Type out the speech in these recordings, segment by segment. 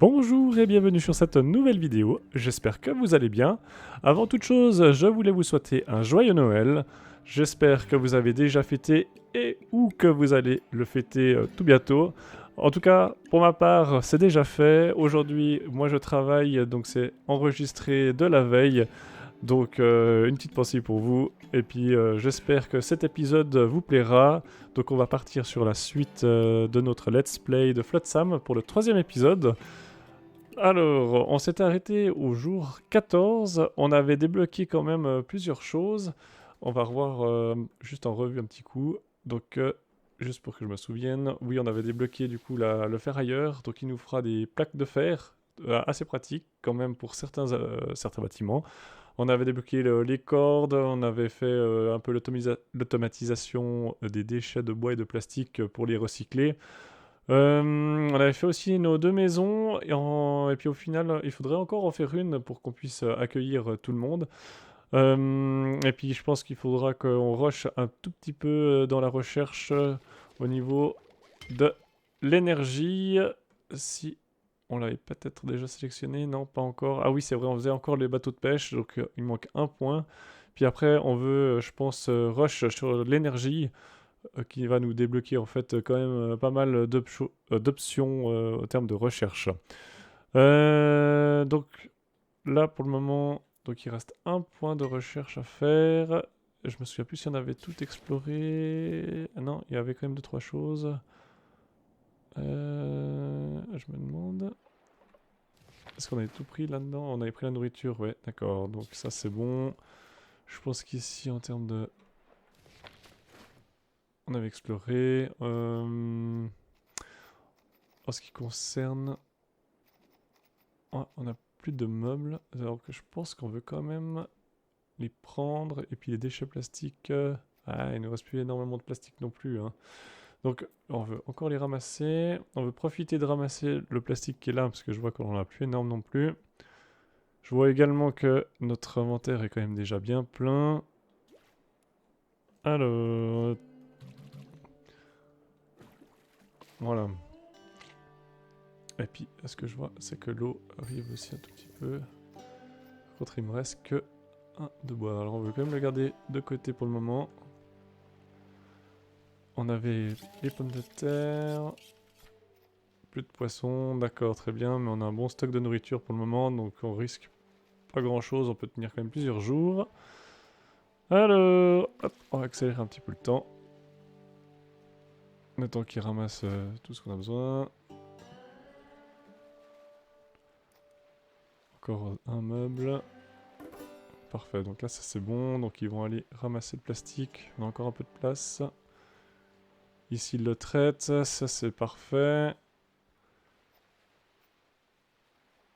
Bonjour et bienvenue sur cette nouvelle vidéo, j'espère que vous allez bien. Avant toute chose, je voulais vous souhaiter un joyeux Noël. J'espère que vous avez déjà fêté et ou que vous allez le fêter tout bientôt. En tout cas, pour ma part, c'est déjà fait. Aujourd'hui, moi je travaille, donc c'est enregistré de la veille. Donc une petite pensée pour vous. Et puis j'espère que cet épisode vous plaira. Donc on va partir sur la suite de notre let's play de Flotsam pour le troisième épisode. Alors, on s'était arrêté au jour 14. On avait débloqué quand même plusieurs choses. On va revoir juste en revue un petit coup. Donc, juste pour que je me souvienne, oui, on avait débloqué du coup le ferrailleur. Donc, il nous fera des plaques de fer assez pratiques quand même pour certains bâtiments. On avait débloqué les cordes, on avait fait un peu l'automatisation des déchets de bois et de plastique pour les recycler. On avait fait aussi nos deux maisons, et puis au final, il faudrait encore en faire une pour qu'on puisse accueillir tout le monde. Et puis je pense qu'il faudra qu'on rush un tout petit peu dans la recherche au niveau de l'énergie. Si on l'avait peut-être déjà sélectionné, non, pas encore. Ah oui, c'est vrai, on faisait encore les bateaux de pêche, donc il manque un point. Puis après, on veut, je pense, rush sur l'énergie qui va nous débloquer en fait quand même pas mal d'options au terme de recherche. Donc là pour le moment, donc il reste un point de recherche à faire. Je me souviens plus si on avait tout exploré. Ah non, il y avait quand même deux trois choses. Je me demande. Est-ce qu'on avait tout pris là-dedans? On avait pris la nourriture, ouais, d'accord. Donc ça c'est bon. Je pense qu'ici en termes de... On avait exploré. En ce qui concerne... Ah, on n'a plus de meubles, alors que je pense qu'on veut quand même les prendre. Et puis les déchets plastiques... Ah, il ne reste plus énormément de plastique non plus, hein. Donc on veut encore les ramasser. On veut profiter de ramasser le plastique qui est là, parce que je vois qu'on n'en a plus énorme non plus. Je vois également que notre inventaire est quand même déjà bien plein. Alors... Voilà. Et puis, ce que je vois, c'est que l'eau arrive aussi un tout petit peu. Par contre, il me reste que un de bois. Alors, on veut quand même le garder de côté pour le moment. On avait les pommes de terre. Plus de poissons, d'accord, très bien. Mais on a un bon stock de nourriture pour le moment. Donc, on risque pas grand chose. On peut tenir quand même plusieurs jours. Alors, hop, on va accélérer un petit peu le temps. Le temps qu'il ramasse tout ce qu'on a besoin. Encore un meuble. Parfait, donc là ça c'est bon, donc ils vont aller ramasser le plastique, on a encore un peu de place. Ici ils le traitent, ça c'est parfait.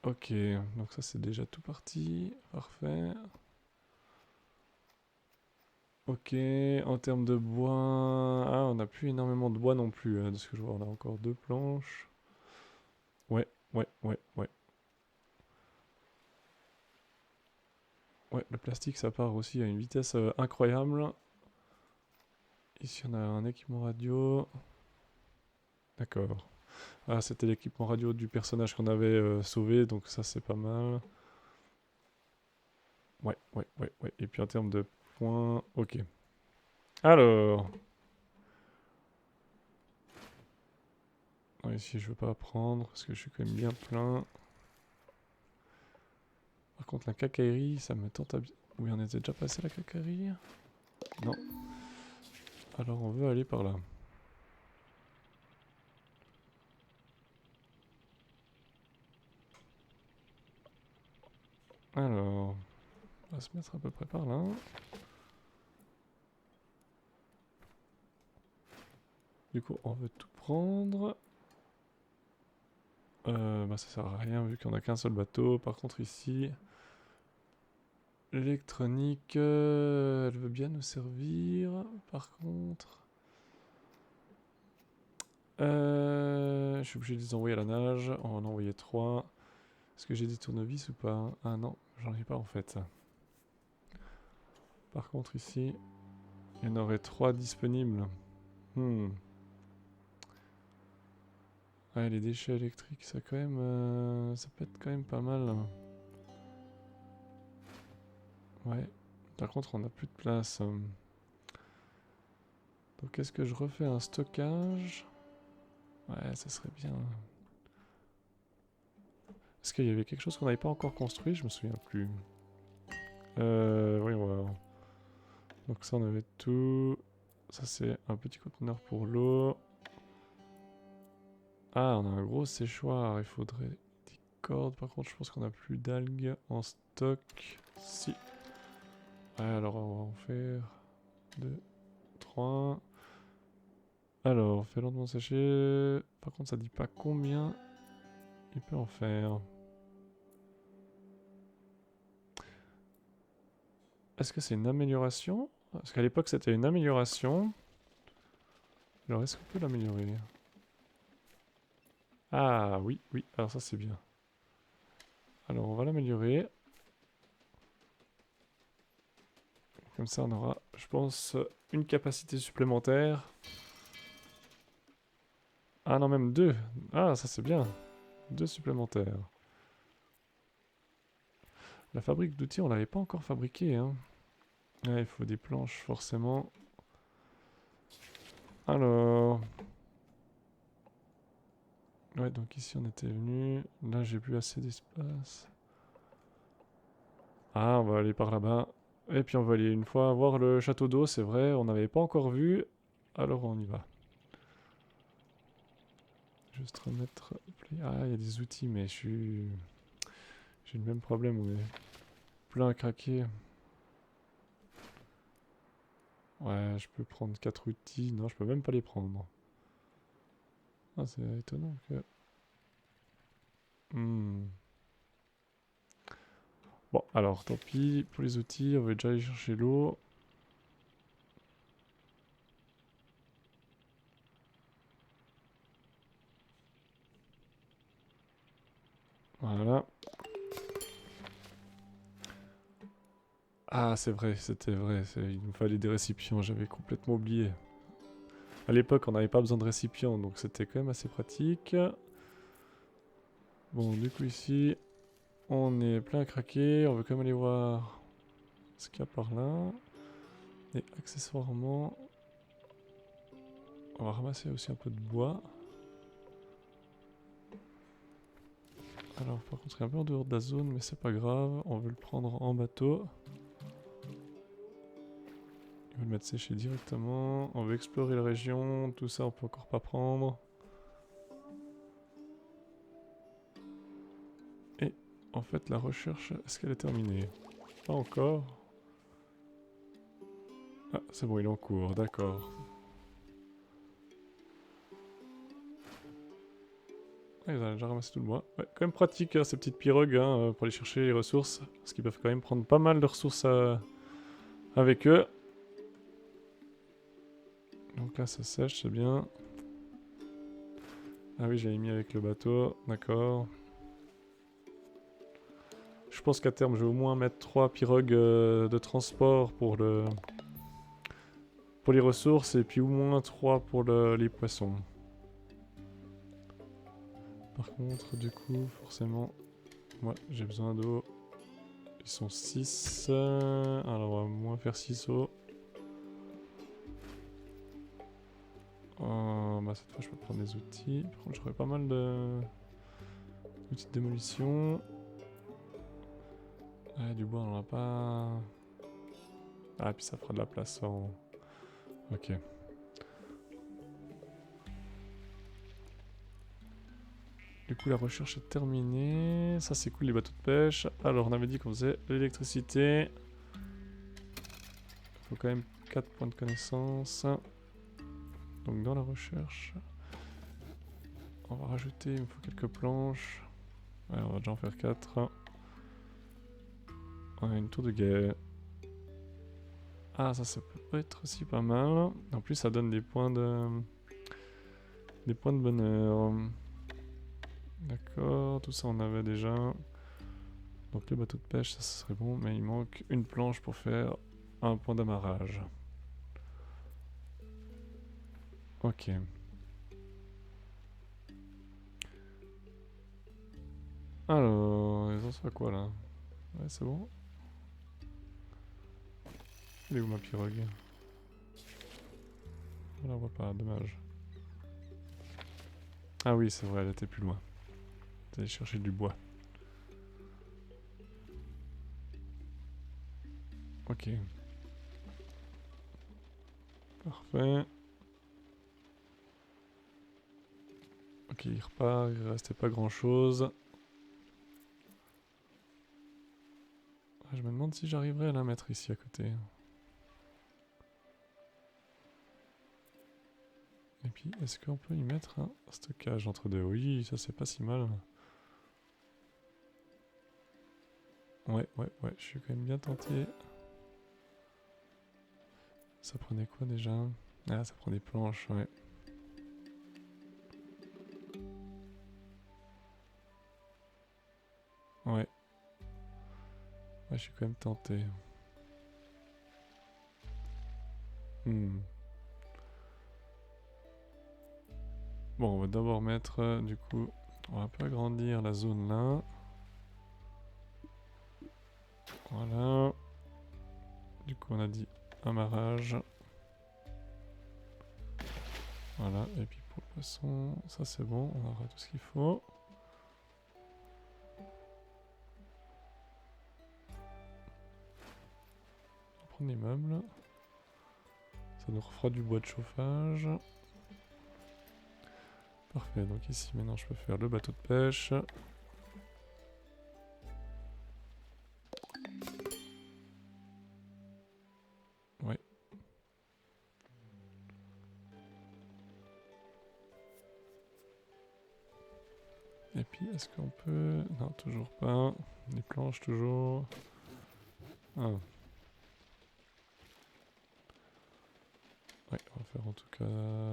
Ok, donc ça c'est déjà tout parti, parfait. Ok, en termes de bois... Ah, on n'a plus énormément de bois non plus, de ce que je vois, on a encore deux planches. Ouais, ouais, ouais, ouais. Ouais, le plastique ça part aussi à une vitesse incroyable. Ici on a un équipement radio. D'accord. Ah, c'était l'équipement radio du personnage qu'on avait sauvé, donc ça c'est pas mal. Ouais, ouais, ouais, ouais. Et puis en termes de points, ok. Alors, ici je veux pas prendre parce que je suis quand même bien plein. Par contre la cacaillerie, ça me tente à... Oui, on était déjà passé la cacaillerie. Non. Alors on veut aller par là. Alors, on va se mettre à peu près par là. Du coup, on veut tout prendre. Bah ça sert à rien vu qu'on a qu'un seul bateau. Par contre ici, l'électronique, elle veut bien nous servir. Par contre, je suis obligé de les envoyer à la nage. On va en envoyer 3. Est-ce que j'ai des tournevis ou pas? Ah non, j'en ai pas en fait. Par contre ici, il y en aurait 3 disponibles. Hmm. Ouais, les déchets électriques, ça quand même, ça peut être quand même pas mal, hein. Ouais. Par contre, on n'a plus de place. Donc, est-ce que je refais un stockage? Ouais, ça serait bien. Est-ce qu'il y avait quelque chose qu'on n'avait pas encore construit? Je me souviens plus. Voyons voir. Donc ça, on avait tout. Ça, c'est un petit conteneur pour l'eau. Ah, on a un gros séchoir. Il faudrait des cordes. Par contre, je pense qu'on n'a plus d'algues en stock. Si. Ouais, alors on va en faire 2, 3. Alors, fait lentement sécher. Par contre, ça dit pas combien il peut en faire. Est-ce que c'est une amélioration? Parce qu'à l'époque, c'était une amélioration. Alors, est-ce qu'on peut l'améliorer? Ah, oui, oui. Alors ça, c'est bien. Alors, on va l'améliorer. Comme ça, on aura, je pense, une capacité supplémentaire. Ah non, même deux. Ah, ça, c'est bien. Deux supplémentaires. La fabrique d'outils, on l'avait pas encore fabriquée, hein. Ouais, il faut des planches, forcément. Alors... Ouais, donc ici, on était venu. Là, j'ai plus assez d'espace. Ah, on va aller par là-bas. Et puis, on va aller une fois voir le château d'eau, c'est vrai. On n'avait pas encore vu. Alors, on y va. Juste remettre... Ah, il y a des outils, mais je suis... J'ai le même problème, on est plein à craquer. Ouais, je peux prendre 4 outils. Non, je peux même pas les prendre. Ah, c'est étonnant que... Bon, alors, tant pis. Pour les outils, on va déjà aller chercher l'eau. Voilà. Ah, c'est vrai, c'était vrai. Il nous fallait des récipients, j'avais complètement oublié. À l'époque, on n'avait pas besoin de récipients, donc c'était quand même assez pratique. Bon, du coup, ici, on est plein à craquer. On veut quand même aller voir ce qu'il y a par là. Et accessoirement, on va ramasser aussi un peu de bois. Alors, par contre, il est un peu en dehors de la zone, mais c'est pas grave. On veut le prendre en bateau. On va le mettre sécher directement. On veut explorer la région. Tout ça, on peut encore pas prendre. Et en fait, la recherche, est-ce qu'elle est terminée? Pas encore. Ah, c'est bon, il est en cours, d'accord. Ah, ils ont déjà ramassé tout le bois. Ouais, quand même pratique, hein, ces petites pirogues, hein, pour aller chercher les ressources. Parce qu'ils peuvent quand même prendre pas mal de ressources avec eux. Donc là, ça sèche, c'est bien. Ah oui, j'avais mis avec le bateau, d'accord. Je pense qu'à terme, je vais au moins mettre 3 pirogues de transport pour les ressources et puis au moins 3 pour les poissons. Par contre, du coup, forcément, moi, j'ai besoin d'eau. Ils sont 6. Alors, on va moins faire 6 eaux. Bah, cette fois, je peux prendre des outils. Par contre, j'aurais pas mal d'outils de démolition. Ouais, du bois, on en a pas. Ah, puis ça fera de la place en... Ok. Du coup, la recherche est terminée. Ça, c'est cool, les bateaux de pêche. Alors, on avait dit qu'on faisait l'électricité. Il faut quand même 4 points de connaissance. Donc, dans la recherche, on va rajouter, il me faut quelques planches. Ouais, on va déjà en faire 4. Ouais, une tour de guet. Ah, ça peut être aussi pas mal. En plus, ça donne des points de... Des points de bonheur. D'accord, tout ça on avait déjà. Donc le bateau de pêche, ça serait bon, mais il manque une planche pour faire un point d'amarrage. Ok. Alors, ils ont ça quoi là? Ouais, c'est bon. Elle est où ma pirogue? Je la vois pas, dommage. Ah oui, c'est vrai, elle était plus loin. J'allais chercher du bois. Ok. Parfait. Ok, il repart, il restait pas grand chose. Je me demande si j'arriverai à la mettre ici à côté. Et puis, est-ce qu'on peut y mettre un stockage entre deux? Oui, ça c'est pas si mal. Ouais, je suis quand même bien tenté. Ça prenait quoi déjà? Ah, ça prend des planches, ouais. Ouais. Ouais, je suis quand même tenté. Hmm. Bon, on va d'abord mettre, du coup, on va un peu agrandir la zone là. Voilà. Du coup, on a dit amarrage. Voilà, et puis pour le poisson, ça c'est bon, on aura tout ce qu'il faut. On va prendre les meubles. Ça nous refera du bois de chauffage. Parfait, donc ici maintenant je peux faire le bateau de pêche. Ouais. Et puis est-ce qu'on peut... Non, toujours pas. Les planches toujours. Ah. Ouais, on va faire en tout cas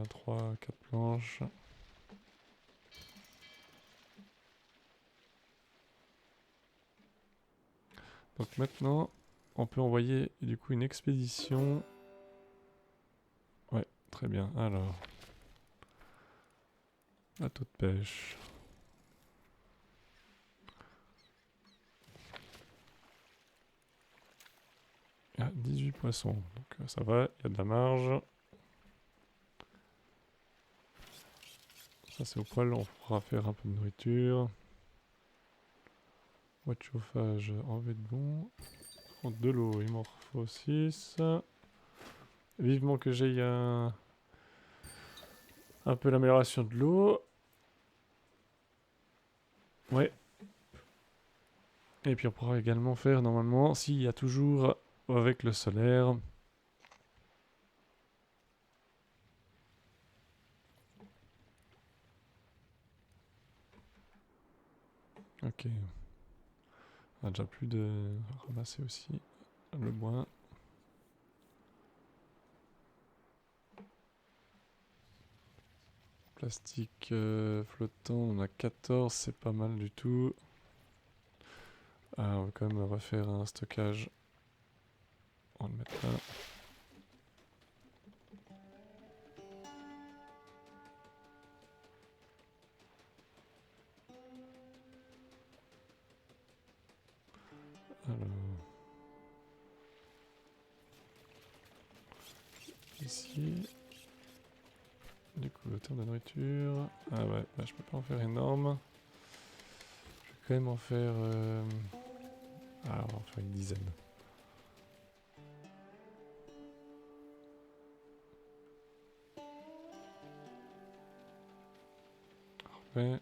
3-4 planches. Donc maintenant, on peut envoyer du coup une expédition. Ouais, très bien. Alors, bateau de pêche. Il y a 18 poissons, donc ça va, il y a de la marge. Ça c'est au poil, on pourra faire un peu de nourriture. Bois de chauffage, en va être bon. De l'eau, il m'en faut 6. Vivement que j'aille un peu l'amélioration de l'eau. Ouais. Et puis on pourra également faire normalement, s'il y a toujours avec le solaire. Ok. On a déjà plus de ramasser aussi le bois. Plastique flottant, on a 14, c'est pas mal du tout. Ah, on va quand même refaire un stockage. On va le mettre là. Alors, ici. Du coup, le terme de nourriture. Ah ouais, bah, je peux pas en faire énorme. Je vais quand même en faire. Ah, on va en faire une dizaine. Parfait.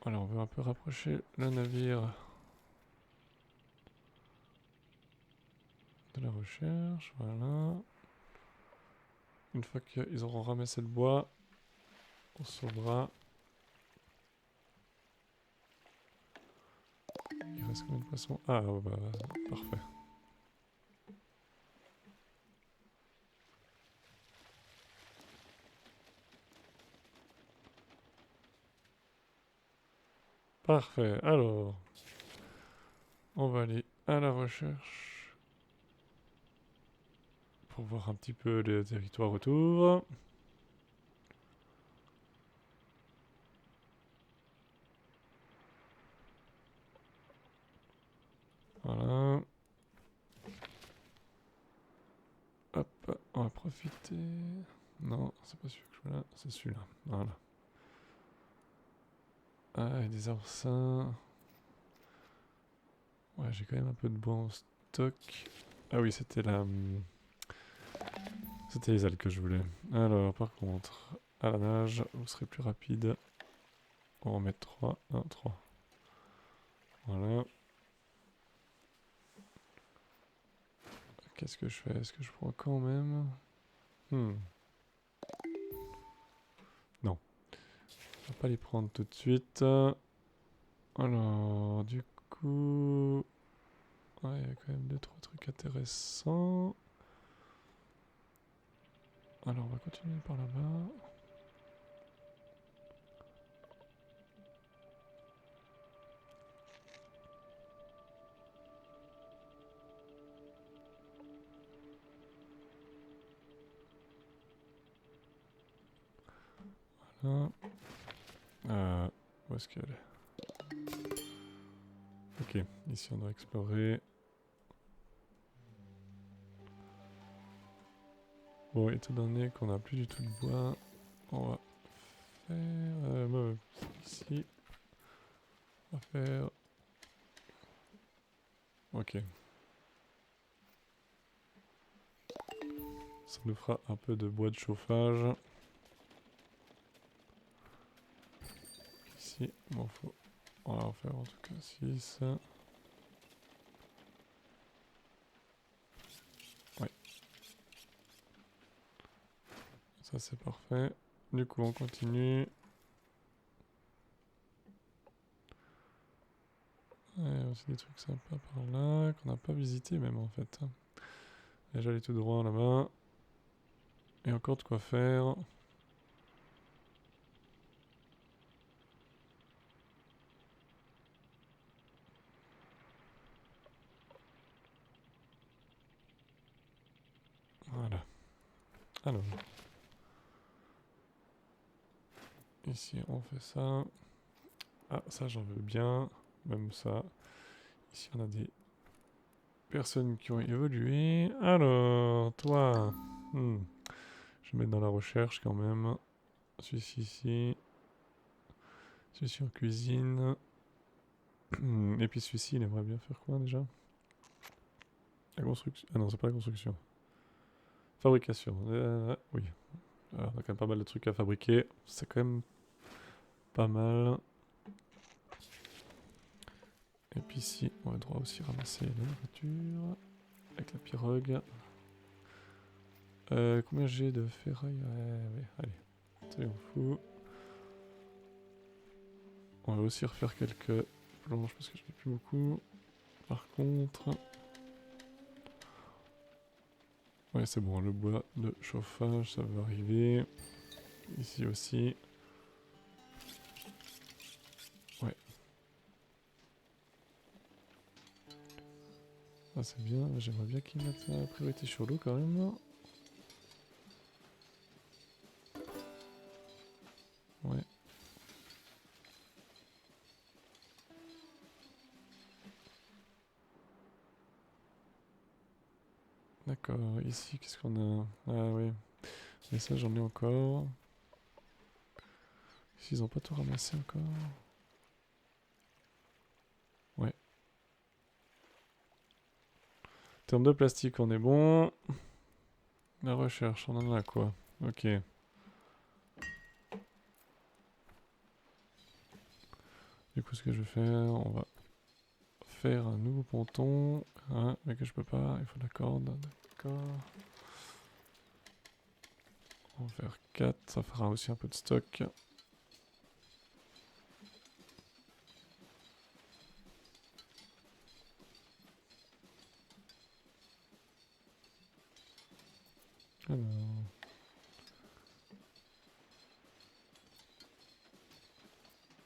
Voilà, on veut un peu rapprocher le navire de la recherche. Voilà. Une fois qu'ils auront ramassé le bois, on sauvera. Il reste combien de poissons? Ah, oh, bah, parfait. Parfait. Alors, on va aller à la recherche pour voir un petit peu les territoires autour. Voilà. Hop, on va profiter. Non, c'est pas celui que je veux là, c'est celui-là. Voilà. Ah, et des oursins. Ouais, j'ai quand même un peu de bois en stock. Ah oui, c'était la... C'était les ailes que je voulais. Alors, par contre, à la nage, vous serez plus rapide. On va en mettre 3. 1, 3. Voilà. Qu'est-ce que je fais? Est-ce que je prends quand même? Non. On va pas les prendre tout de suite. Alors, du coup... Ouais, il y a quand même 2-3 trucs intéressants. Alors, on va continuer par là-bas. Voilà. Où est-ce qu'elle est? Ok, ici on doit explorer. Bon, étant donné qu'on n'a plus du tout de bois, on va faire... ici. On va faire... Ok. Ça nous fera un peu de bois de chauffage. Ici, bon, faut... On va en faire en tout cas 6. Ouais. Ça c'est parfait. Du coup, on continue. Il y a aussi des trucs sympas par là, qu'on n'a pas visité même en fait. Déjà aller tout droit là-bas. Et encore de quoi faire. Voilà. Alors. Ici on fait ça. Ah, ça j'en veux bien. Même ça. Ici on a des personnes qui ont évolué. Alors, toi. Je vais mettre dans la recherche quand même. Celui-ci ici. Celui-ci en cuisine. Et puis celui-ci, il aimerait bien faire quoi déjà? La construction. Ah non, c'est pas la construction. Fabrication. Oui. Alors, on a quand même pas mal de trucs à fabriquer. C'est quand même pas mal. Et puis ici, on va droit aussi ramasser la nourriture. Avec la pirogue. Combien j'ai de ferraille? Ouais, allez. Ça, on fout. On va aussi refaire quelques planches parce que je n'ai plus beaucoup. Par contre... Ouais, c'est bon, le bois de chauffage, ça va arriver. Ici aussi. Ouais. Ah, c'est bien, j'aimerais bien qu'ils mettent la priorité sur l'eau quand même. Ouais. D'accord, ici, qu'est-ce qu'on a? Ah ouais. Mais ça, j'en ai encore. Ici, ils ont pas tout ramassé encore. Ouais. En termes de plastique, on est bon. La recherche, on en a quoi? Ok. Du coup, ce que je vais faire, on va faire un nouveau ponton. Hein, mais que je peux pas, il faut la corde. D'accord. On va faire 4, ça fera aussi un peu de stock. Alors...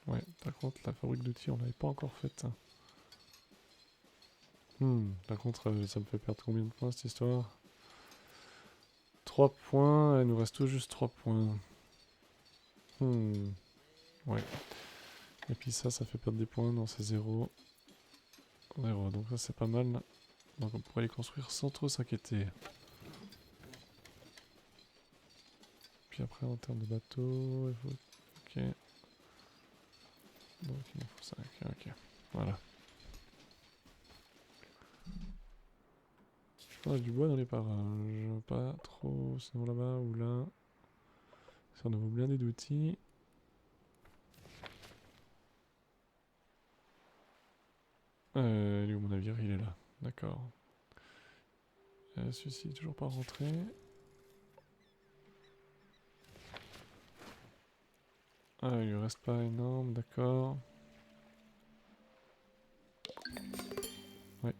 Ouais, par contre, la fabrique d'outils, on l'avait pas encore faite. Par contre, ça me fait perdre combien de points cette histoire? 3 points, il nous reste tout juste 3 points. Ouais. Et puis ça fait perdre des points, non c'est 0. 0, donc ça c'est pas mal. Donc on pourrait les construire sans trop s'inquiéter. Puis après en termes de bateaux, il faut... Ok. Donc il en faut 5, ok. Voilà. On a du bois dans les parages. Pas trop, sinon là-bas ou là. Ça nous vaut blindé d'outils. Il est où mon navire? Il est là. D'accord. Celui-ci est toujours pas rentré. Ah, il lui reste pas énorme, d'accord. Ouais.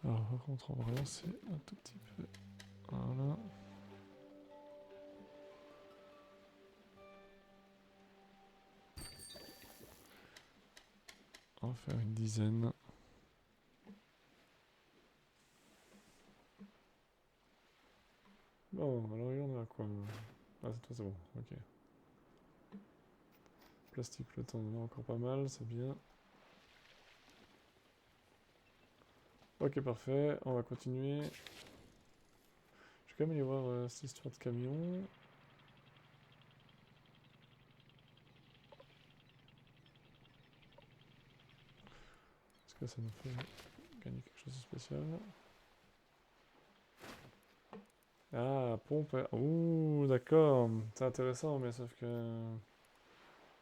Alors par contre, on va relancer un tout petit peu. Voilà. On va faire une dizaine. Bon, alors il y en a quoi? Ah, cette fois c'est bon, ok. Plastique flottant, on en a encore pas mal, c'est bien. Ok, parfait, on va continuer. Je vais quand même aller voir cette histoire de camion. Est-ce que ça nous fait gagner quelque chose de spécial? Ah, pompe. Ouh, d'accord. C'est intéressant, mais sauf que...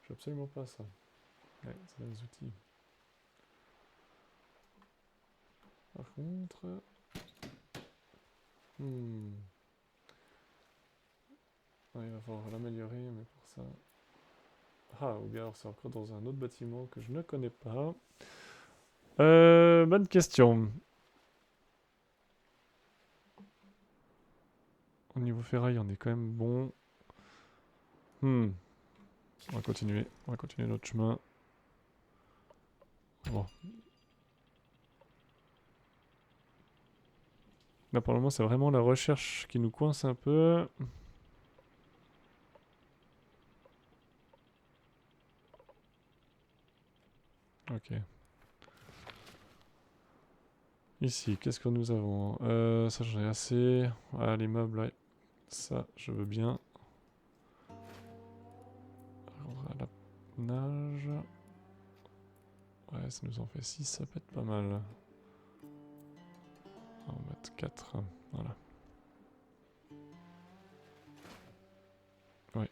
Je veux absolument pas ça. Ouais, c'est dans les outils. Par contre... Ah, il va falloir l'améliorer, mais pour ça... Ah, ou bien alors c'est encore dans un autre bâtiment que je ne connais pas. Bonne question. Au niveau ferraille, on est quand même bon. On va continuer. On va continuer notre chemin. Bon. Là, pour le moment, c'est vraiment la recherche qui nous coince un peu. Ok. Ici, qu'est-ce que nous avons? Ça, j'en ai assez. Ah, les meubles, ouais. Ça, je veux bien. On va la nage. Ouais, ça nous en fait 6, ça peut être pas mal. On va mettre 4. Voilà. Ouais.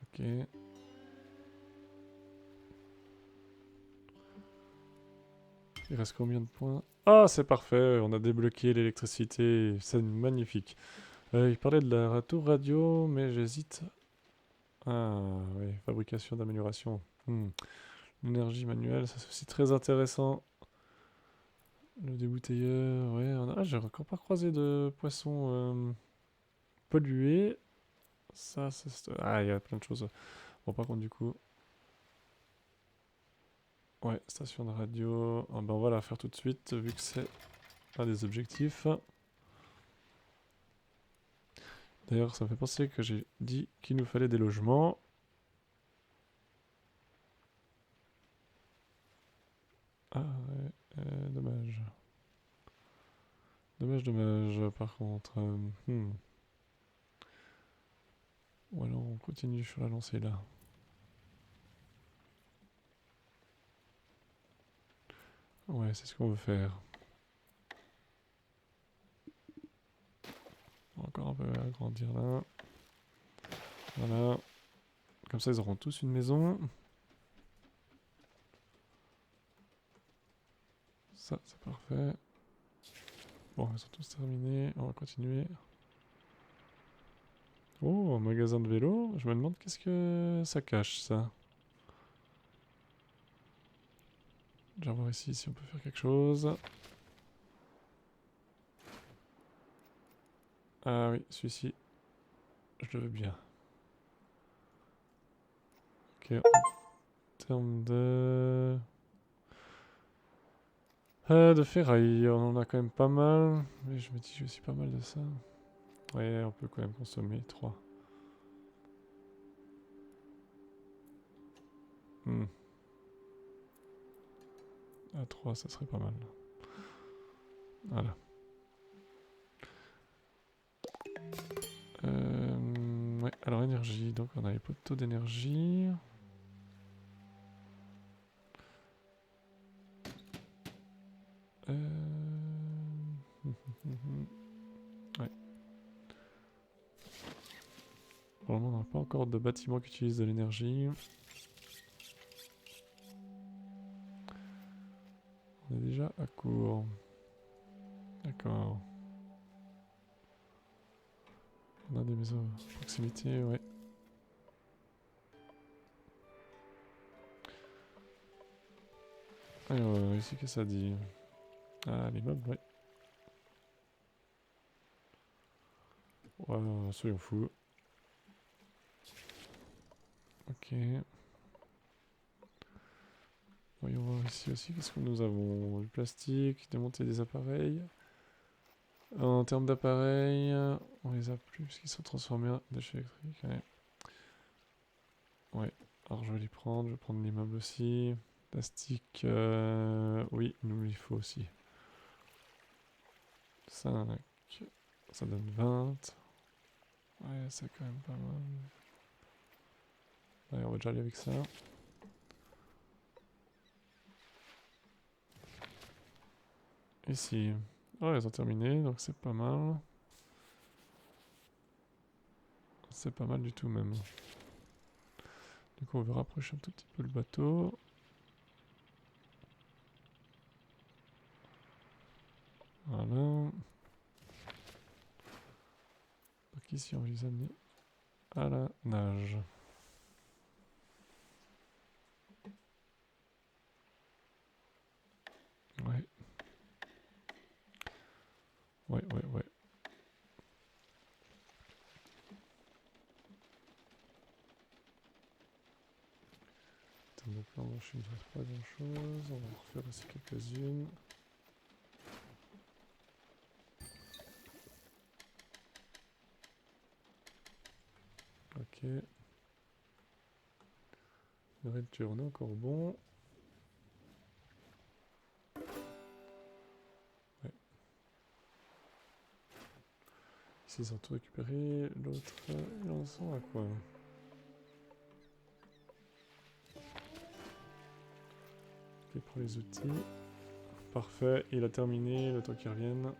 Ok. Il reste combien de points? Ah, c'est parfait, on a débloqué l'électricité, c'est magnifique. Il parlait de la tour radio, mais j'hésite. Ah, oui, fabrication d'amélioration. L'énergie manuelle, ça c'est aussi très intéressant. Le débouteilleur, ouais. Ah, j'ai encore pas croisé de poissons pollués. Ça, c'est... Ah, il y a plein de choses. Bon, par contre, du coup... Ouais, station de radio. Ah, ben, on va la faire tout de suite, vu que c'est un des objectifs. D'ailleurs, ça me fait penser que j'ai dit qu'il nous fallait des logements. Ah, ouais, dommage. Dommage, dommage, par contre. Ou alors on continue sur la lancée là. Ouais, c'est ce qu'on veut faire. On va encore un peu agrandir là. Voilà. Comme ça, ils auront tous une maison. Ça, c'est parfait. Bon, ils sont tous terminés. On va continuer. Oh, un magasin de vélo. Je me demande qu'est-ce que ça cache, ça. Je vais voir ici si on peut faire quelque chose. Ah oui, celui-ci, je le veux bien. Ok, en termes de... De ferraille, on en a quand même pas mal. Mais je me dis, j'ai aussi pas mal de ça. Ouais, on peut quand même consommer 3. À 3, ça serait pas mal. Voilà. Ouais, alors énergie. Donc on a les poteaux d'énergie. Ouais. Pour le moment, on n'a pas encore de bâtiments qui utilisent de l'énergie. On est déjà à court. D'accord. On a des maisons à proximité, ouais. Alors, ici, qu'est-ce que ça dit? Ah, les meubles, ouais. Ouais, soyons fous. Ok. Voyons voir ici aussi, qu'est-ce que nous avons? Du plastique, démonter des appareils. En termes d'appareils, on les a plus parce qu'ils sont transformés en déchets électriques. Ouais. Ouais, alors je vais les prendre, je vais prendre l'immeuble aussi. Plastique, oui, nous il faut aussi. 5, ça donne 20. Ouais, c'est quand même pas mal. Ouais, on va déjà aller avec ça. Ici, oh, ils ont terminé, donc c'est pas mal. C'est pas mal du tout même. Du coup, on va rapprocher un tout petit peu le bateau. Voilà. Donc ici, on va les amener à la nage. Ouais. Ouais. Donc là, on ne fasse pas grand chose. On va en refaire aussi quelques-unes. Ok. Nourriture, on est encore bon. Ouais. Ici, ils ont tout récupéré. L'autre, ils en sont à quoi? Ok, pour les outils. Parfait, il a terminé, le temps qu'il revienne.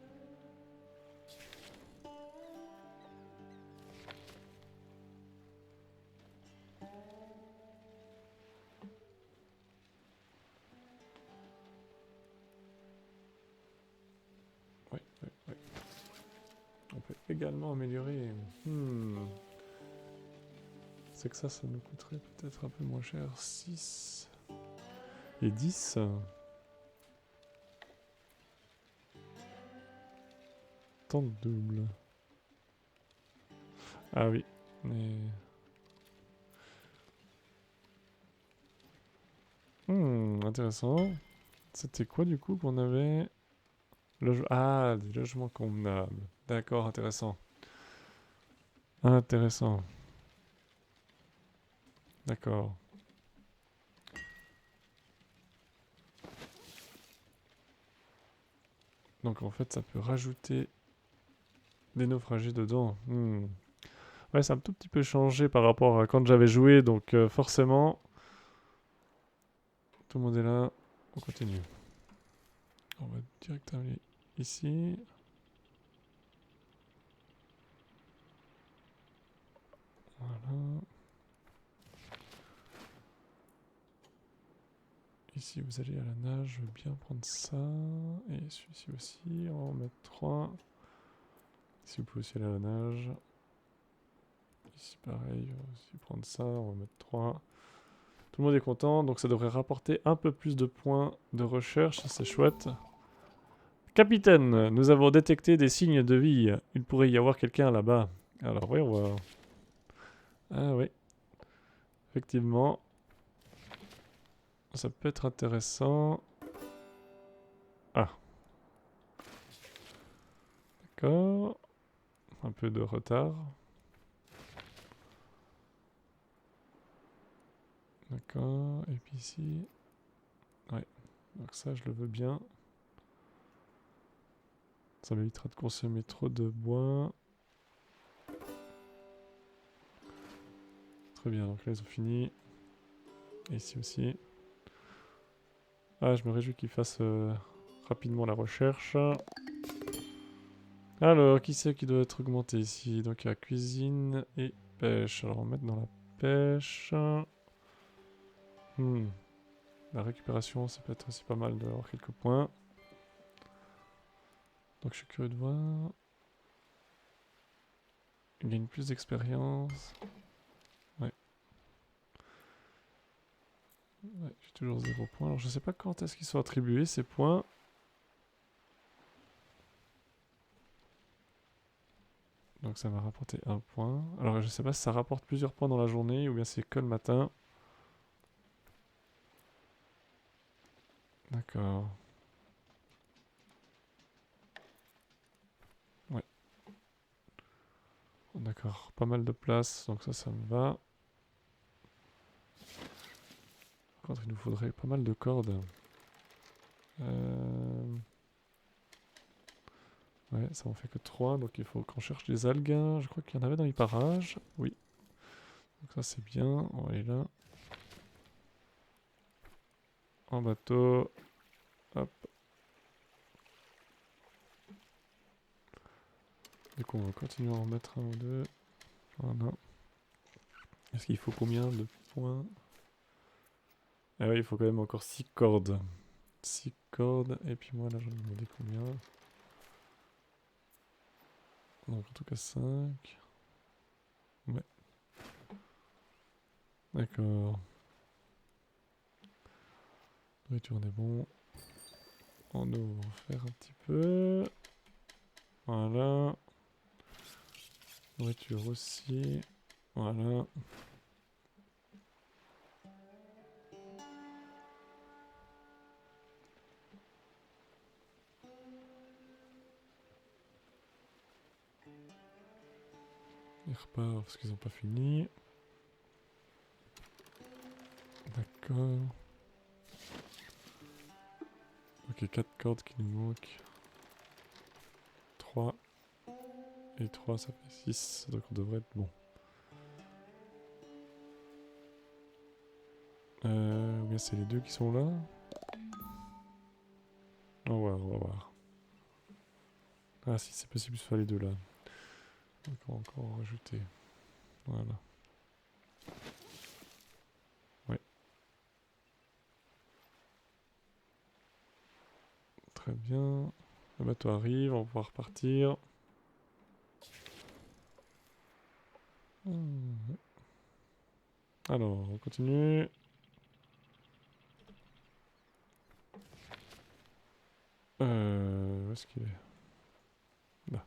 Ouais. On peut également améliorer. C'est que ça nous coûterait peut-être un peu moins cher. 6 et 10. Temps de double. Ah oui, mais... intéressant. C'était quoi du coup qu'on avait? Ah, des logements convenables. D'accord, intéressant. Intéressant. D'accord. Donc en fait, ça peut rajouter des naufragés dedans. Ouais, c'est un tout petit peu changé par rapport à quand j'avais joué, donc forcément, tout le monde est là. On continue. On va directement aller ici. Voilà. Ici, vous allez à la nage. Je veux bien prendre ça. Et celui-ci aussi. On va en mettre 3. Ici, vous pouvez aussi aller à la nage. Ici, pareil. On va aussi prendre ça. On va mettre 3. Tout le monde est content. Donc, ça devrait rapporter un peu plus de points de recherche. C'est chouette. Capitaine, nous avons détecté des signes de vie. Il pourrait y avoir quelqu'un là-bas. Alors, voyons voir. Ah oui. Effectivement. Ça peut être intéressant. Ah. D'accord. Un peu de retard. D'accord. Et puis ici... Ouais. Donc ça, je le veux bien. Ça m'évitera de consommer trop de bois. Très bien, donc là ils ont fini. Et ici aussi. Ah, je me réjouis qu'ils fassent rapidement la recherche. Alors, qui c'est qui doit être augmenté ici? Donc il y a cuisine et pêche. Alors on va mettre dans la pêche. La récupération, ça peut être aussi pas mal d'avoir quelques points. Donc je suis curieux de voir. Il gagne plus d'expérience. Ouais. Ouais, j'ai toujours 0 points. Alors je sais pas quand est-ce qu'ils sont attribués ces points. Donc ça m'a rapporté 1 point. Alors je sais pas si ça rapporte plusieurs points dans la journée ou bien c'est que le matin. D'accord. Ouais. D'accord. Pas mal de place, donc ça me va. Par contre, il nous faudrait pas mal de cordes. Ouais, ça en fait que 3, donc il faut qu'on cherche des algues. Je crois qu'il y en avait dans les parages. Oui. Donc ça c'est bien, on va aller là. En bateau. Hop. Du coup on va continuer à en mettre un ou deux. Voilà. Est-ce qu'il faut combien de points? Ah oui, il faut quand même encore 6 cordes. 6 cordes, et puis moi là j'en ai demandé combien? Donc en tout cas 5. Ouais. D'accord. Nourriture on est bon. On ouvre faire un petit peu. Voilà. Nourriture aussi. Voilà. Ils repartent parce qu'ils n'ont pas fini. D'accord. Ok, 4 cordes qui nous manquent. 3. Et 3 ça fait 6. Donc on devrait être bon. Ou bien c'est les deux qui sont là. On va voir, on va voir. Ah si, c'est possible que ce soit les deux là. Donc on va encore en rajouter. Voilà. Ouais. Très bien. Le bateau arrive, on va pouvoir partir. Alors, on continue. Où est-ce qu'il est? Là.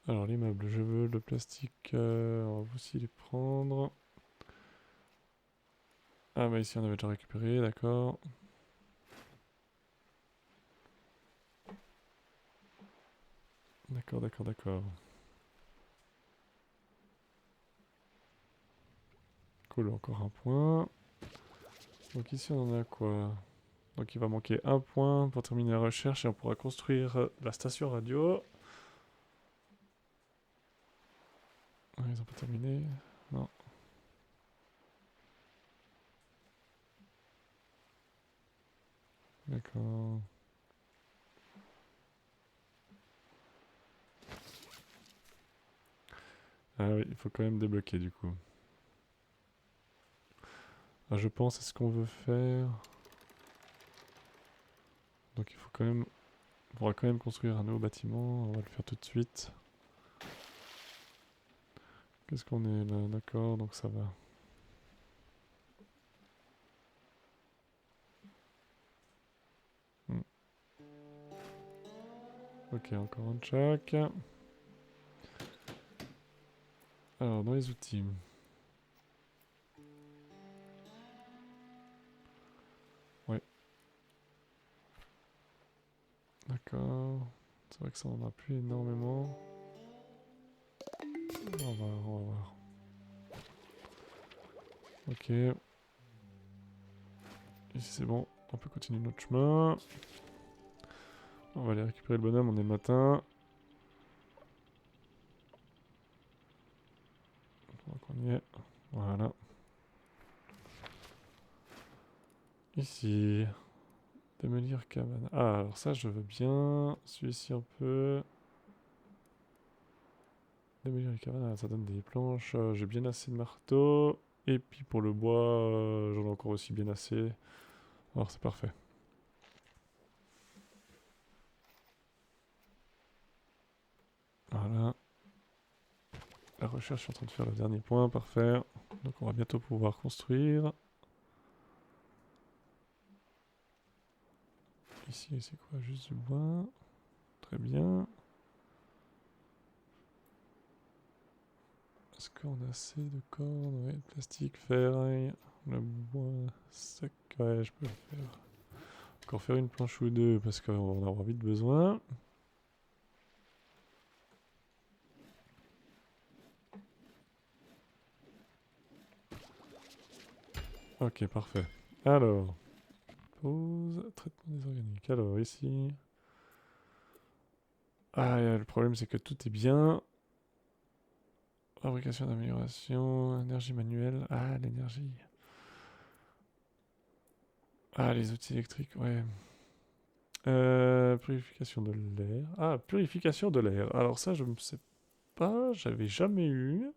Alors, les meubles, je veux le plastique. On va aussi les prendre. Ah, bah ici on avait déjà récupéré, d'accord. D'accord, d'accord, d'accord. Cool, encore un point. Donc ici on en a quoi? Donc il va manquer un point pour terminer la recherche et on pourra construire la station radio. Ah, ils ont pas terminé. Non. D'accord. Ah oui, il faut quand même débloquer du coup. Ah, je pense à ce qu'on veut faire. Donc il faut quand même... On pourra quand même construire un nouveau bâtiment. On va le faire tout de suite. Qu'est-ce qu'on est là? D'accord, donc ça va. Hmm. Ok, encore un de chaque. Alors, dans les outils. Ouais. D'accord. Ça C'est vrai que ça en a plus énormément. On va voir, on va voir. Ok. Ici c'est bon, on peut continuer notre chemin. On va aller récupérer le bonhomme, on est le matin. Donc on y est. Voilà. Ici. Démolir cabane. Ah, alors ça je veux bien. Celui-ci un peu. Démolir les cabanes, ah, ça donne des planches. J'ai bien assez de marteaux. Et puis pour le bois, j'en ai encore aussi bien assez. Alors c'est parfait. Voilà. La recherche est en train de faire le dernier point, parfait. Donc on va bientôt pouvoir construire. Ici, c'est quoi? Juste du bois. Très bien. Est-ce qu'on a assez de cordes? Ouais, plastique, ferraille, le bois sec. Ouais, je peux le faire. Encore faire une planche ou deux parce qu'on va en avoir vite besoin. Ok, parfait. Alors, pause, traitement des organiques. Alors, ici. Ah, le problème, c'est que tout est bien. Fabrication d'amélioration, énergie manuelle. Ah, l'énergie. Ah, les outils électriques, ouais. Purification de l'air. Ah, purification de l'air. Alors ça, je ne sais pas, j'avais jamais eu.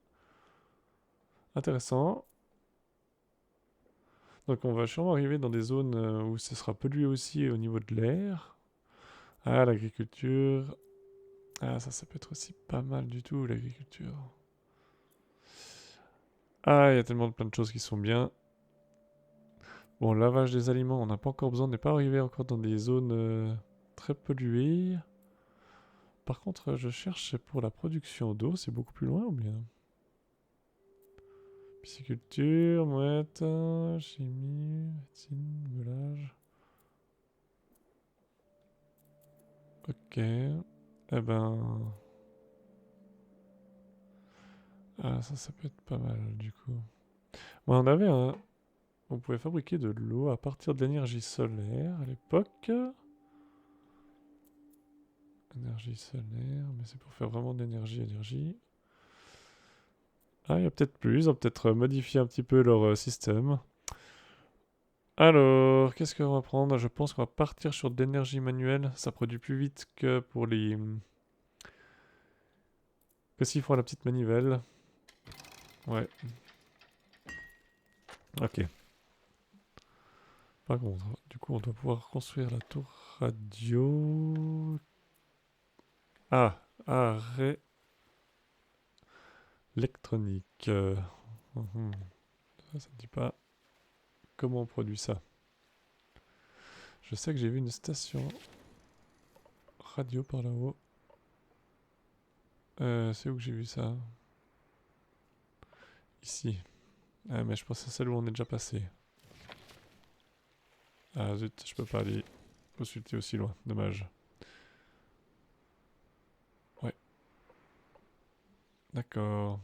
Intéressant. Donc on va sûrement arriver dans des zones où ce sera pollué aussi au niveau de l'air. Ah, l'agriculture. Ah, ça peut être aussi pas mal du tout, l'agriculture. Ah, il y a tellement plein de choses qui sont bien. Bon, lavage des aliments, on n'a pas encore besoin, on n'est pas arrivé encore dans des zones très polluées. Par contre, je cherche pour la production d'eau, c'est beaucoup plus loin ou bien? Pisciculture, mouette, chimie, médecine, moulage. Ok. Eh ben... Ah, ça peut être pas mal du coup. Bon, on avait un... On pouvait fabriquer de l'eau à partir de l'énergie solaire à l'époque. Énergie solaire, mais c'est pour faire vraiment de l'énergie. Ah, il y a peut-être plus, on va peut-être modifier un petit peu leur système. Alors, qu'est-ce qu'on va prendre? Je pense qu'on va partir sur de l'énergie manuelle. Ça produit plus vite que pour les... Que s'ils font la petite manivelle. Ouais. Ok. Par contre, du coup, on doit pouvoir construire la tour radio... Ah, arrêt électronique. Mhm. Ça ne dit pas comment on produit ça. Je sais que j'ai vu une station radio par là-haut. C'est où que j'ai vu ça? Ici. Ah, mais je pense à celle où on est déjà passé. Ah zut, je peux pas aller consulter aussi loin. Dommage. Ouais. D'accord.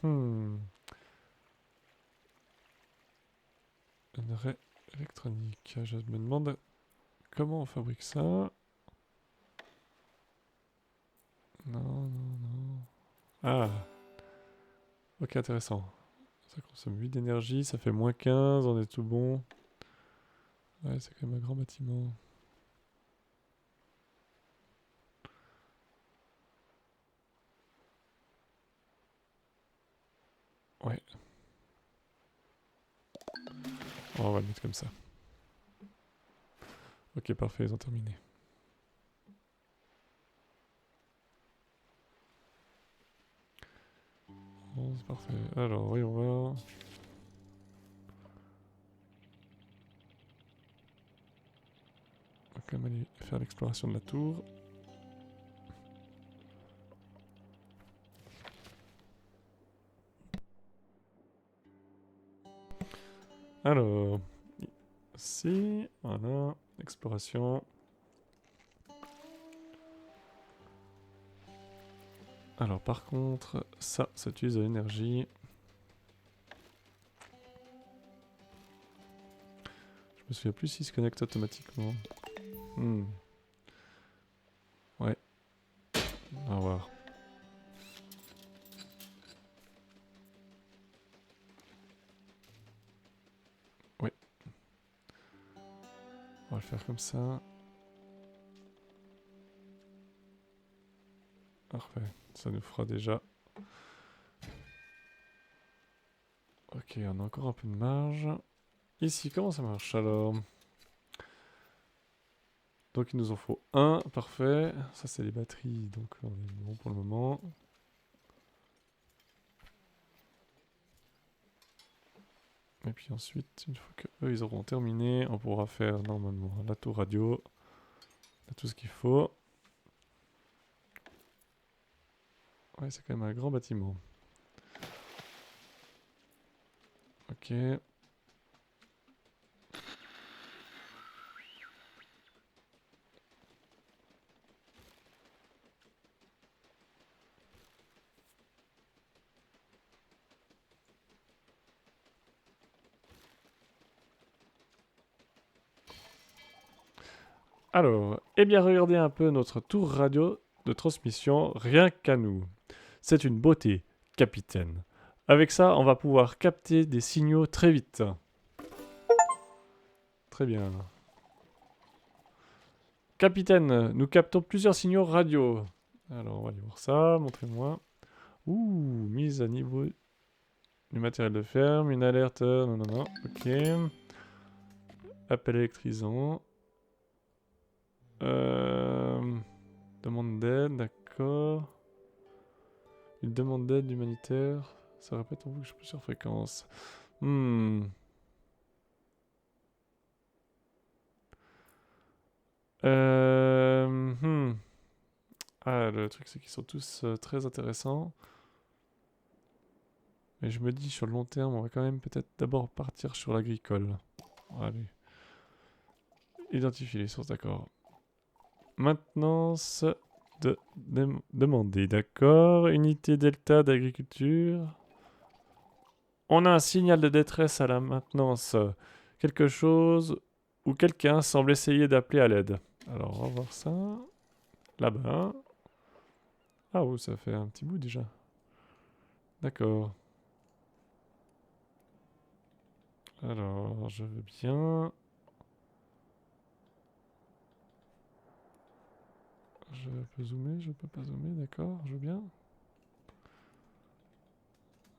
Hmm. Une raie électronique. Je me demande comment on fabrique ça. Non, non, non. Ah. Ok, intéressant. Ça consomme 8 d'énergie, ça fait -15, on est tout bon. Ouais, c'est quand même un grand bâtiment. Ouais. Oh, on va le mettre comme ça. Ok, parfait, ils ont terminé. Bon, c'est parfait. Alors, voyons voir. On va quand même aller faire l'exploration de la tour. Alors, ici, voilà, exploration. Alors par contre, ça utilise de l'énergie. Je me souviens plus s'il se connecte automatiquement. Ouais. On va voir. Ouais. On va le faire comme ça. Parfait. Ça nous fera déjà. Ok, on a encore un peu de marge. Ici, comment ça marche alors? Donc il nous en faut un, parfait. Ça c'est les batteries, donc on est bon pour le moment. Et puis ensuite, une fois qu'eux ils auront terminé, on pourra faire normalement la tour radio. On a tout ce qu'il faut. Ouais, c'est quand même un grand bâtiment. Ok. Alors, eh bien regardez un peu notre tour radio de transmission, rien qu'à nous. C'est une beauté, capitaine. Avec ça, on va pouvoir capter des signaux très vite. Très bien. Capitaine, nous captons plusieurs signaux radio. Alors, on va aller voir ça, montrez-moi. Ouh, mise à niveau du matériel de ferme, une alerte, non, non, non, ok. Appel électrisant. Euh, demande d'aide, d'accord. Une demande d'aide humanitaire. Ça répète en boucle plusieurs fréquences. Hmm. Hmm. Ah, le truc, c'est qu'ils sont tous très intéressants. Mais je me dis, sur le long terme, on va quand même peut-être d'abord partir sur l'agricole. Allez. Identifier les sources, d'accord. Maintenance demandée, d'accord. Unité Delta d'agriculture. On a un signal de détresse à la maintenance. Quelque chose ou quelqu'un semble essayer d'appeler à l'aide. Alors, on va voir ça. Là-bas. Ah, oh, ça fait un petit bout déjà. D'accord. Alors, je veux bien. Je peux zoomer, je peux pas zoomer, d'accord, je veux bien.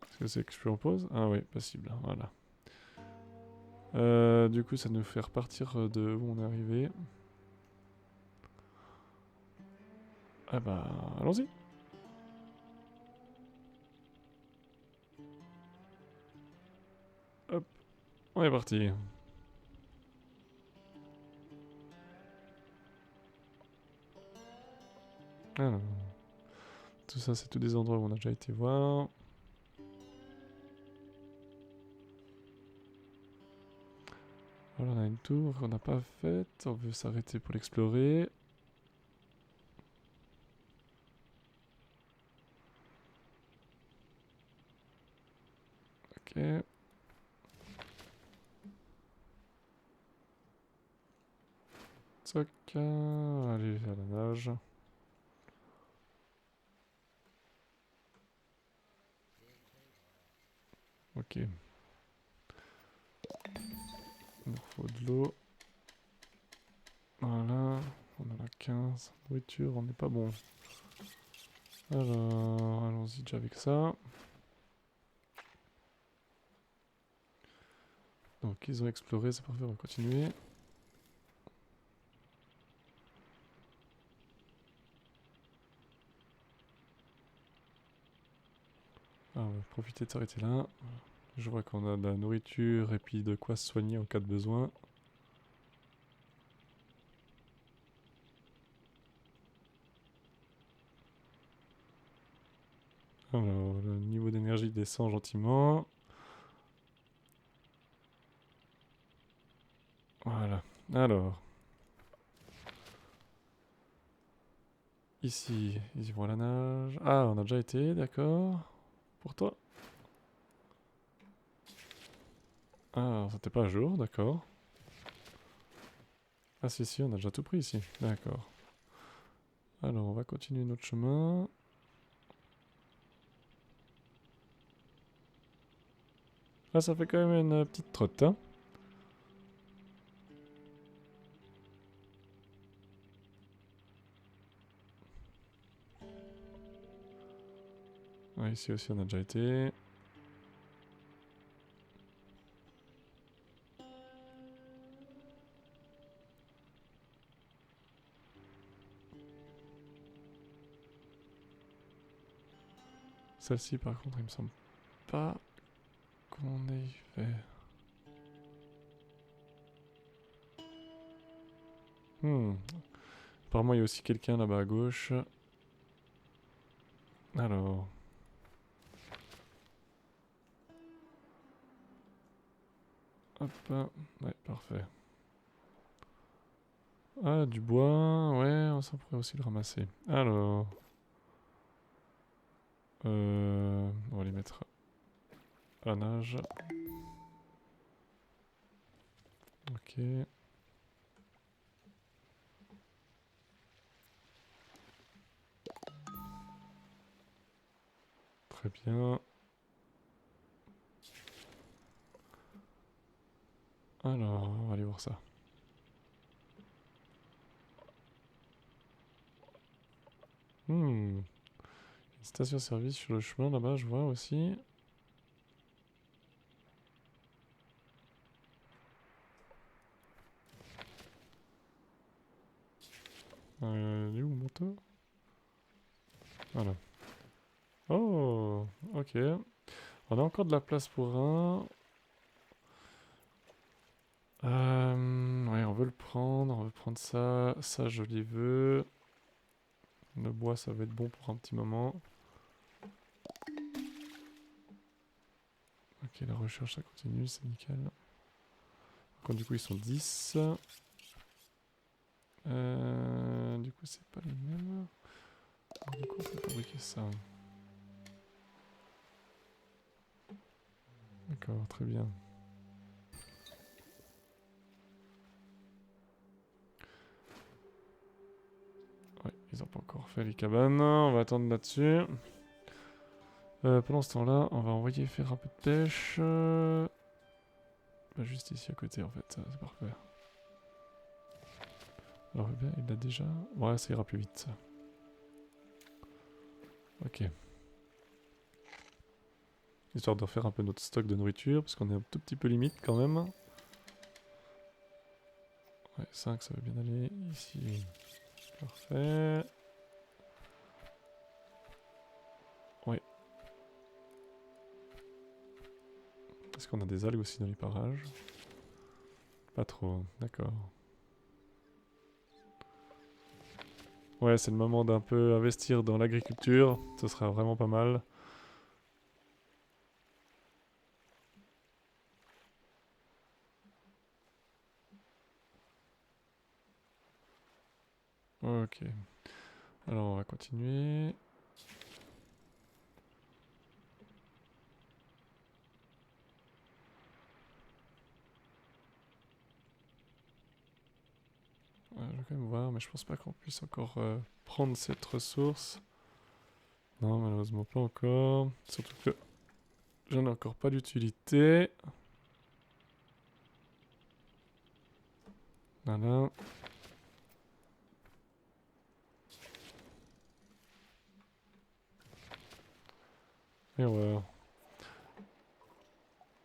Est-ce que c'est que je suis en pause? Ah oui, possible, voilà. Du coup, ça nous fait repartir de où on est arrivé. Ah bah, allons-y. Hop, on est parti. Alors, tout ça, c'est tous des endroits où on a déjà été voir. Voilà, on a une tour qu'on n'a pas faite. On veut s'arrêter pour l'explorer. Ok. Toc. Allez, à la nage. Ok. Il nous faut de l'eau. Voilà. On en a 15. Nourriture, on n'est pas bon. Alors, allons-y déjà avec ça. Donc, ils ont exploré, c'est parfait, on va continuer. Alors, on va profiter de s'arrêter là. Je vois qu'on a de la nourriture et puis de quoi se soigner en cas de besoin. Alors, le niveau d'énergie descend gentiment. Voilà. Alors. Ici, ils vont à la nage. Ah, on a déjà été, d'accord. Pour toi. Ah, c'était pas à jour, d'accord. Ah si, si, on a déjà tout pris ici. D'accord. Alors, on va continuer notre chemin. Ah, ça fait quand même une petite trotte, hein. Ouais, ici aussi, on a déjà été. Celle-ci, par contre, il me semble pas qu'on ait fait. Hmm. Apparemment, il y a aussi quelqu'un là-bas à gauche. Alors. Hop. Ouais, parfait. Ah, du bois. Ouais, ça pourrait aussi le ramasser. Alors. On va les mettre à la nage. Ok. Très bien. Alors, on va aller voir ça. Une station-service sur le chemin là-bas, je vois aussi. Il est où mon moto? Voilà. Oh, ok. On a encore de la place pour un. Ouais, on veut le prendre, on veut prendre ça. Ça, je les veux. Le bois, ça va être bon pour un petit moment. Ok, la recherche, ça continue, c'est nickel. Encore, du coup, ils sont 10. Du coup, c'est pas les mêmes. Du coup, on peut fabriquer ça. D'accord, très bien. Ouais, ils ont pas encore fait les cabanes. On va attendre là-dessus. Pendant ce temps-là, on va envoyer faire un peu de pêche. Bah, juste ici à côté, en fait. C'est parfait. Alors, bien, il l'a déjà. Ouais, ça ira plus vite. Ok. Histoire de refaire un peu notre stock de nourriture, parce qu'on est un tout petit peu limite quand même. Ouais, 5, ça va bien aller. Ici, parfait. Ouais. Est-ce qu'on a des algues aussi dans les parages? Pas trop, d'accord. Ouais, c'est le moment d'un peu investir dans l'agriculture. Ce sera vraiment pas mal. Ok. Alors, on va continuer. Je vais quand même voir, mais je pense pas qu'on puisse encore prendre cette ressource. Non, malheureusement pas encore. Surtout que j'en ai encore pas d'utilité. Voilà. Et voilà.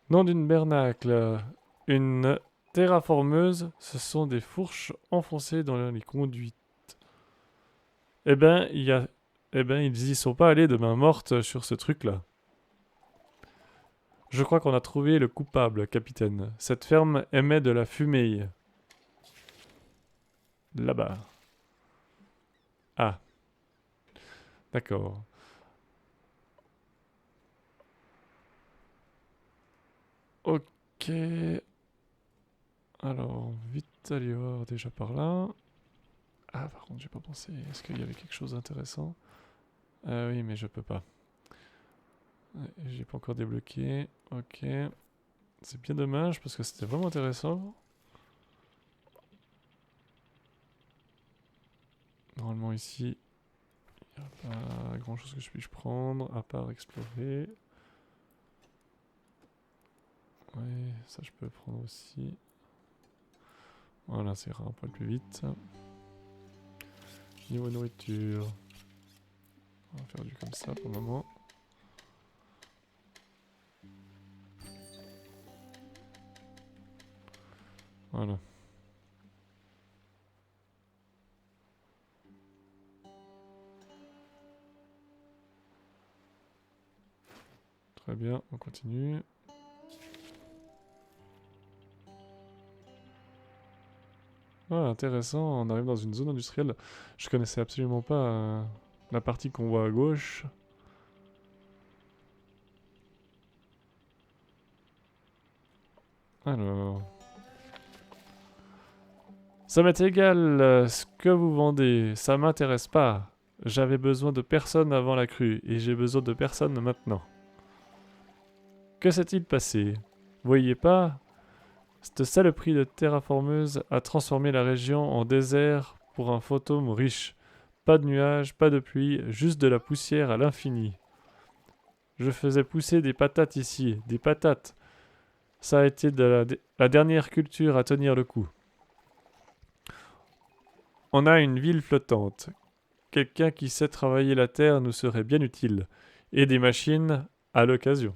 Nom d'une bernacle. Une terraformeuse, ce sont des fourches enfoncées dans les conduites. Eh ben, il y a... Eh ben, ils y sont pas allés de main morte sur ce truc-là. Je crois qu'on a trouvé le coupable, capitaine. Cette ferme émet de la fumée. Là-bas. Ah, d'accord. Ok. Alors, vite aller voir déjà par là. Ah, par contre, j'ai pas pensé. Est-ce qu'il y avait quelque chose d'intéressant? Ah oui, mais je peux pas. Ouais, j'ai pas encore débloqué. Ok. C'est bien dommage parce que c'était vraiment intéressant. Normalement ici, il n'y a pas grand chose que je puisse prendre à part explorer. Ouais, ça je peux prendre aussi. Voilà, ça ira un peu plus vite. Niveau nourriture. On va faire du comme ça pour le moment. Voilà. Très bien, on continue. Ah, intéressant, on arrive dans une zone industrielle. Je connaissais absolument pas la partie qu'on voit à gauche. Alors... Ça m'est égal ce que vous vendez, ça m'intéresse pas. J'avais besoin de personne avant la crue, et j'ai besoin de personne maintenant. Que s'est-il passé? Voyez pas? Cette saloperie de terraformeuse a transformé la région en désert pour un fantôme riche. Pas de nuages, pas de pluie, juste de la poussière à l'infini. Je faisais pousser des patates ici, des patates. Ça a été la dernière culture à tenir le coup. On a une ville flottante. Quelqu'un qui sait travailler la terre nous serait bien utile. Et des machines à l'occasion.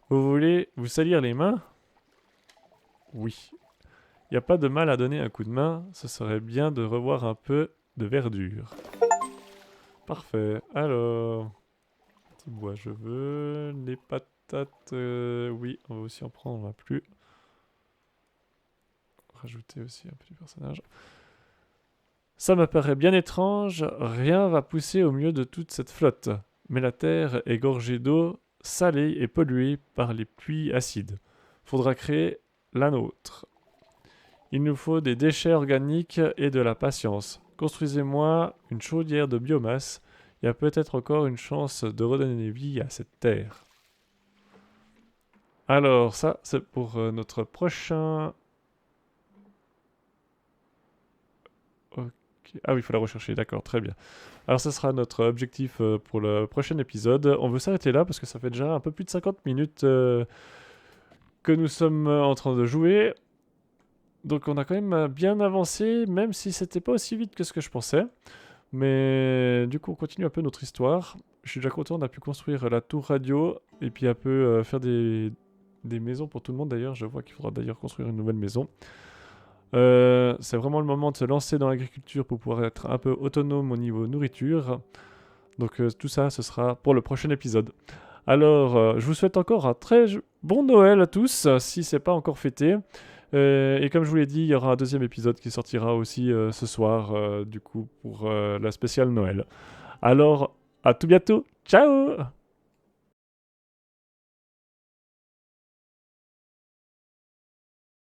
Vous voulez vous salir les mains? Oui. Il n'y a pas de mal à donner un coup de main, ce serait bien de revoir un peu de verdure. Parfait. Alors, petit bois, je veux. Les patates, oui, on va aussi en prendre, on va plus. Rajouter aussi un petit personnage. Ça me paraît bien étrange, rien va pousser au milieu de toute cette flotte. Mais la terre est gorgée d'eau, salée et polluée par les pluies acides. Faudra créer la nôtre. Il nous faut des déchets organiques et de la patience. Construisez-moi une chaudière de biomasse. Il y a peut-être encore une chance de redonner vie à cette terre. Alors, ça, c'est pour notre prochain... Ok. Ah oui, il faut la rechercher, d'accord, très bien. Alors, ça sera notre objectif pour le prochain épisode. On veut s'arrêter là parce que ça fait déjà un peu plus de 50 minutes que nous sommes en train de jouer. Donc, on a quand même bien avancé, même si c'était pas aussi vite que ce que je pensais. Mais du coup, on continue un peu notre histoire. Je suis déjà content, on a pu construire la tour radio et puis un peu faire des maisons pour tout le monde d'ailleurs. Je vois qu'il faudra d'ailleurs construire une nouvelle maison. C'est vraiment le moment de se lancer dans l'agriculture pour pouvoir être un peu autonome au niveau nourriture. Donc tout ça, ce sera pour le prochain épisode. Alors, je vous souhaite encore un très bon Noël à tous, si c'est pas encore fêté. Et comme je vous l'ai dit, il y aura un deuxième épisode qui sortira aussi ce soir, du coup, pour la spéciale Noël. Alors, à tout bientôt. Ciao!